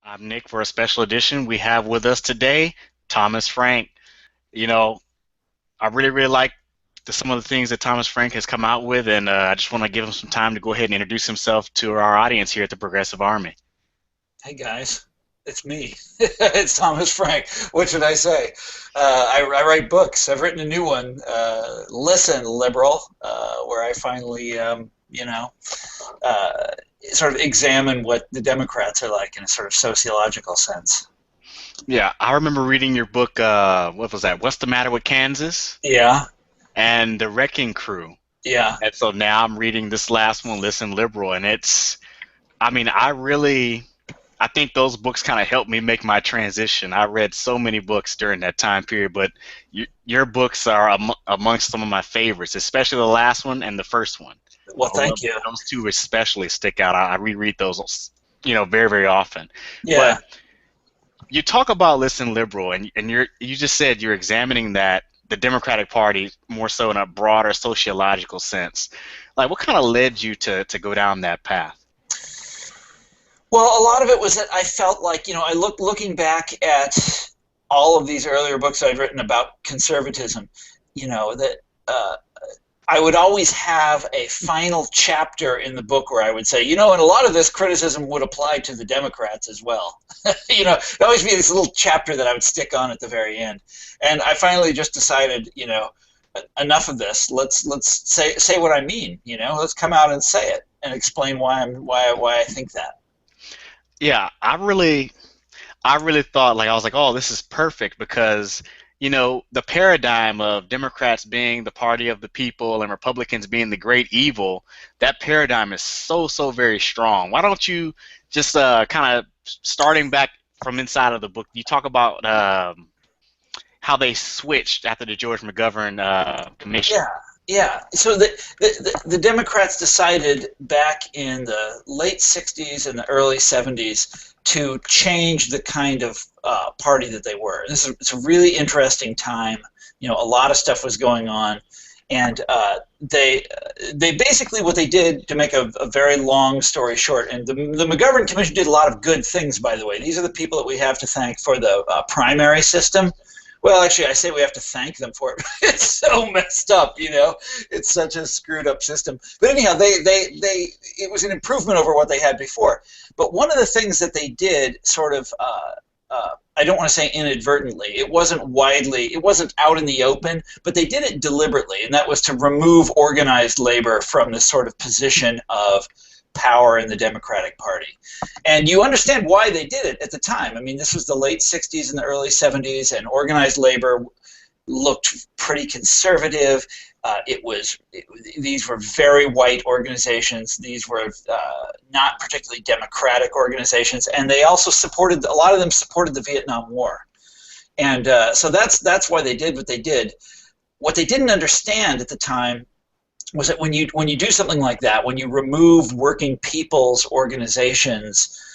I'm Nick. For a special edition, we have with us today Thomas Frank. You know, I really like some of the things that Thomas Frank has come out with, and I just want to give him some time to go ahead and introduce himself to our audience here at the Progressive Army. Hey guys, it's me. It's Thomas Frank. What should I say? I write books. I've written a new one, Listen, Liberal, where I finally, uh, sort of examine what the Democrats are like in a sort of sociological sense. Yeah, I remember reading your book. What was that? What's the Matter with Kansas? Yeah, And The Wrecking Crew. yeah. And so now I'm reading this last one, Listen, Liberal, and I mean, I think those books kind of helped me make my transition. I read so many books during that time period, but your books are amongst some of my favorites, especially the last one and the first one. Well, I love thank you. those two especially stick out. I reread those, very, very often. Yeah. But you talk about Listen Liberal, and you just said you're examining that the Democratic Party more so in a broader sociological sense. Like, what kind of led you to go down that path? Well, a lot of it was that I felt like, looking back at all of these earlier books I've written about conservatism, that I would always have a final chapter in the book where I would say, and a lot of this criticism would apply to the Democrats as well. It'd always be this little chapter that I would stick on at the very end. And I finally just decided, enough of this. Let's say what I mean. Let's come out and say it and explain why I think that. Yeah, I really thought, like, I was like, oh, this is perfect because the paradigm of Democrats being the party of the people and Republicans being the great evil, that paradigm is so very strong. Why don't you just kind of starting back from inside of the book, you talk about how they switched after the George McGovern commission. Yeah, yeah. So the Democrats decided back in the late 60s and the early 70s to change the kind of party that they were. It's a really interesting time. A lot of stuff was going on, and they basically, what they did, to make a very long story short, and the McGovern Commission did a lot of good things, by the way. These are the people that we have to thank for the primary system. Well, actually, I say we have to thank them for it. It's so messed up, It's such a screwed up system. But anyhow, it was an improvement over what they had before. But one of the things that they did, sort of, I don't want to say inadvertently, it wasn't out in the open, but they did it deliberately, and that was to remove organized labor from this sort of position of power in the Democratic Party. And you understand why they did it at the time. I mean, this was the late 60s and the early 70s, and organized labor looked pretty conservative. These were very white organizations. These were not particularly democratic organizations, and they also a lot of them supported the Vietnam War. And so that's why they did what they did. What they didn't understand at the time was that when you do something like that, when you remove working people's organizations,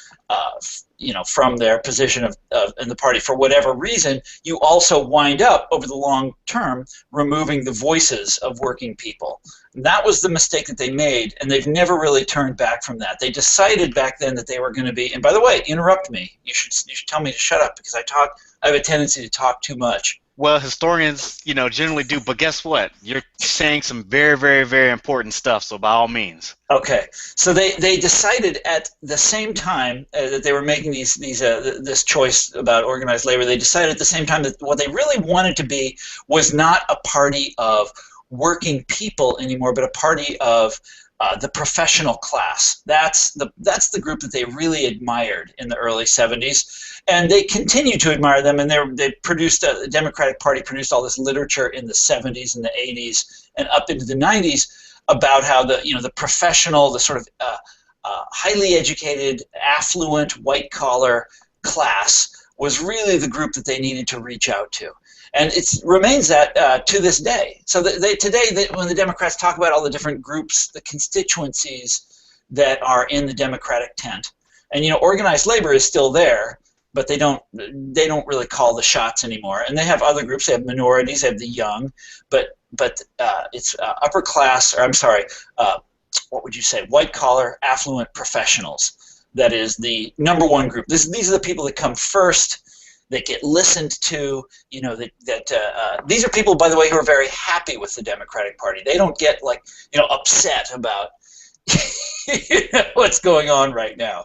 from their position in the party for whatever reason, you also wind up over the long term removing the voices of working people. And that was the mistake that they made, and they've never really turned back from that. They decided back then that they were going to be. And by the way, interrupt me. You should tell me to shut up because I have a tendency to talk too much. Well, historians, generally do, but guess what? You're saying some very, very, very important stuff, so by all means. Okay, so they decided at the same time that they were making this choice about organized labor. They decided at the same time that what they really wanted to be was not a party of working people anymore, but a party of the professional class. That's the group that they really admired in the early 70s, and they continue to admire them. And they produced the Democratic Party produced all this literature in the 70s and the 80s and up into the 90s about how the professional, the sort of highly educated, affluent, white collar class was really the group that they needed to reach out to. And it remains that to this day. So today, when the Democrats talk about all the different groups, the constituencies that are in the Democratic tent, and organized labor is still there, but they don't really call the shots anymore. And they have other groups. They have minorities. They have the young, but it's upper class, or I'm sorry, what would you say? White collar, affluent professionals. that is the number one group. These are the people that come first. That get listened to, you know, these are people, by the way, who are very happy with the Democratic Party. They don't get, like, you know, upset about you know, what's going on right now.